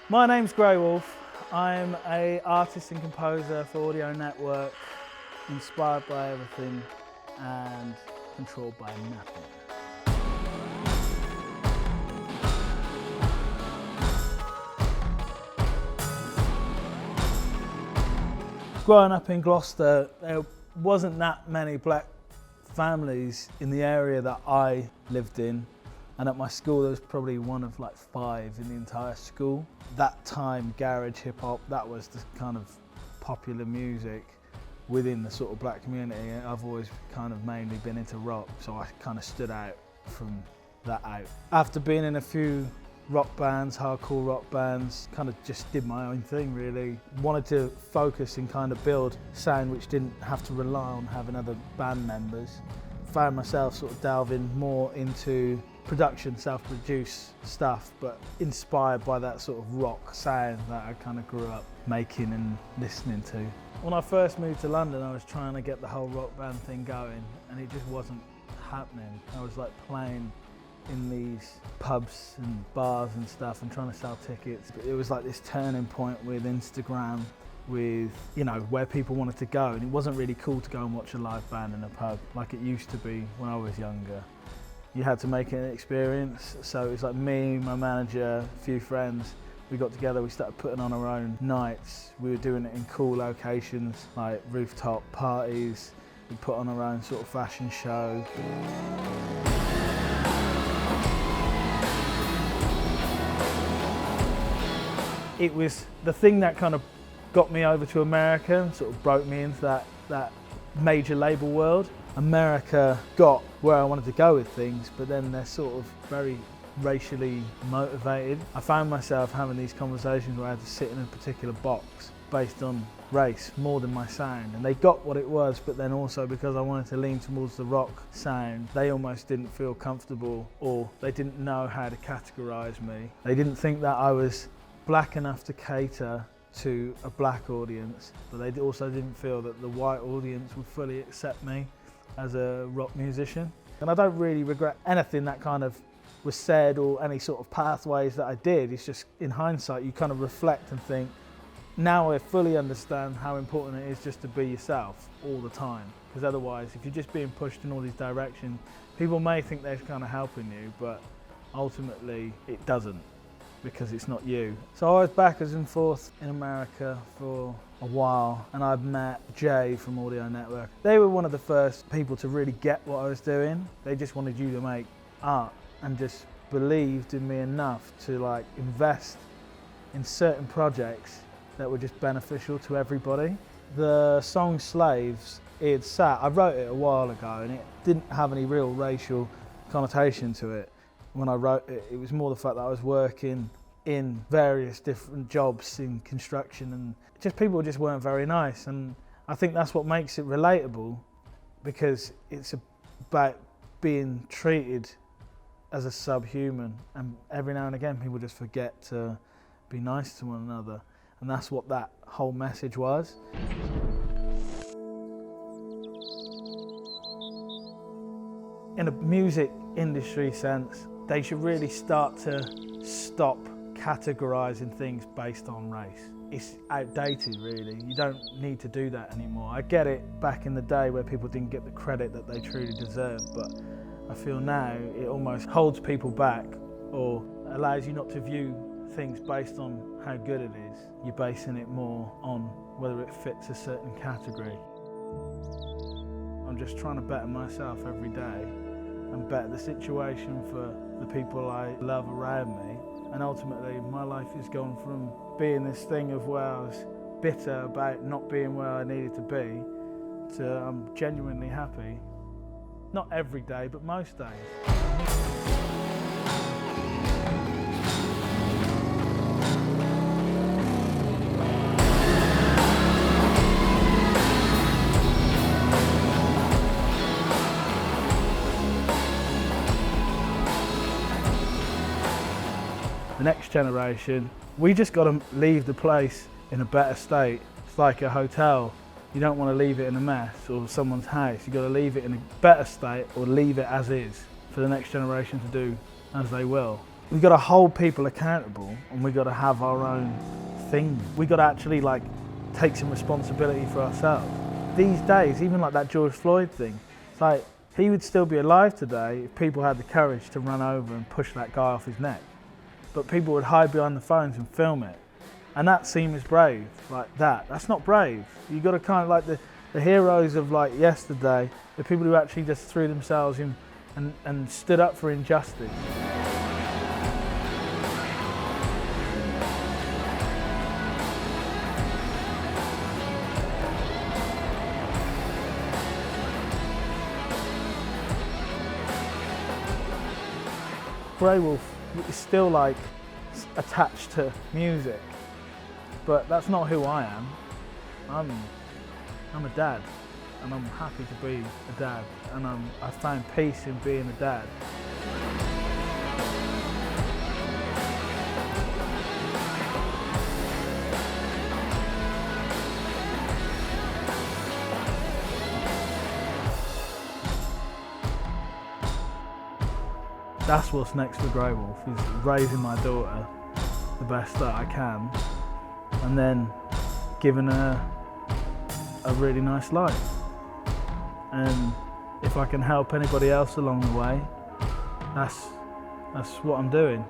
My name's Greighwolfe. I'm an artist and composer for Audio Network, inspired by everything and controlled by nothing. Growing up in Gloucester, there wasn't that many black families in the area that I lived in, and at my school there was probably one of like 5 in the entire school. That time, garage, hip hop, that was the kind of popular music within the sort of black community. I've always kind of mainly been into rock, so I kind of stood out from that out. After being in a few rock bands, hardcore rock bands, kind of just did my own thing really. Wanted to focus and kind of build sound which didn't have to rely on having other band members. Found myself sort of delving more into production, self-produced stuff, but inspired by that sort of rock sound that I kind of grew up making and listening to. When I first moved to London, I was trying to get the whole rock band thing going, and it just wasn't happening. I was like playing in these pubs and bars and stuff and trying to sell tickets. It was like this turning point with Instagram, with, you know, where people wanted to go, and it wasn't really cool to go and watch a live band in a pub like it used to be when I was younger. You had to make it an experience, so it was like me, my manager, a few friends, we got together, we started putting on our own nights. We were doing it in cool locations like rooftop parties. We put on our own sort of fashion show. It was the thing that kind of got me over to America and sort of broke me into that major label world. America got where I wanted to go with things, but then they're sort of very racially motivated. I found myself having these conversations where I had to sit in a particular box based on race more than my sound, and they got what it was, but then also because I wanted to lean towards the rock sound, they almost didn't feel comfortable, or they didn't know how to categorize me. They didn't think that I was black enough to cater to a black audience, but they also didn't feel that the white audience would fully accept me as a rock musician. And I don't really regret anything that kind of was said or any sort of pathways that I did. It's just, in hindsight, you kind of reflect and think, now I fully understand how important it is just to be yourself all the time. Because otherwise, if you're just being pushed in all these directions, people may think they're kind of helping you, but ultimately it doesn't, because it's not you. So I was backwards and forth in America for a while, and I'd met Jay from Audio Network. They were one of the first people to really get what I was doing. They just wanted you to make art and just believed in me enough to like invest in certain projects that were just beneficial to everybody. The song Slaves, I wrote it a while ago, and it didn't have any real racial connotation to it. When I wrote it, it was more the fact that I was working in various different jobs in construction, and just people just weren't very nice. And I think that's what makes it relatable, because it's about being treated as a subhuman, and every now and again people just forget to be nice to one another, and that's what that whole message was. In a music industry sense, they should really start to stop categorising things based on race. It's outdated really, you don't need to do that anymore. I get it back in the day where people didn't get the credit that they truly deserved, but I feel now it almost holds people back, or allows you not to view things based on how good it is. You're basing it more on whether it fits a certain category. I'm just trying to better myself every day and better the situation for the people I love around me. And ultimately, my life has gone from being this thing of where I was bitter about not being where I needed to be, to I'm genuinely happy. Not every day, but most days. The next generation, we just got to leave the place in a better state. It's like a hotel. You don't want to leave it in a mess, or someone's house. You've got to leave it in a better state, or leave it as is for the next generation to do as they will. We've got to hold people accountable, and we've got to have our own thing. We've got to actually like take some responsibility for ourselves. These days, even like that George Floyd thing, it's like he would still be alive today if people had the courage to run over and push that guy off his neck. But people would hide behind the phones and film it. And that seems brave, like that. That's not brave. You've got to kind of like the heroes of like yesterday, the people who actually just threw themselves in and stood up for injustice. Greighwolfe is still like attached to music, but that's not who I am. I'm a dad, and I'm happy to be a dad, and I found peace in being a dad. That's what's next for Greighwolfe, is raising my daughter the best that I can, and then giving her a really nice life. And if I can help anybody else along the way, that's what I'm doing.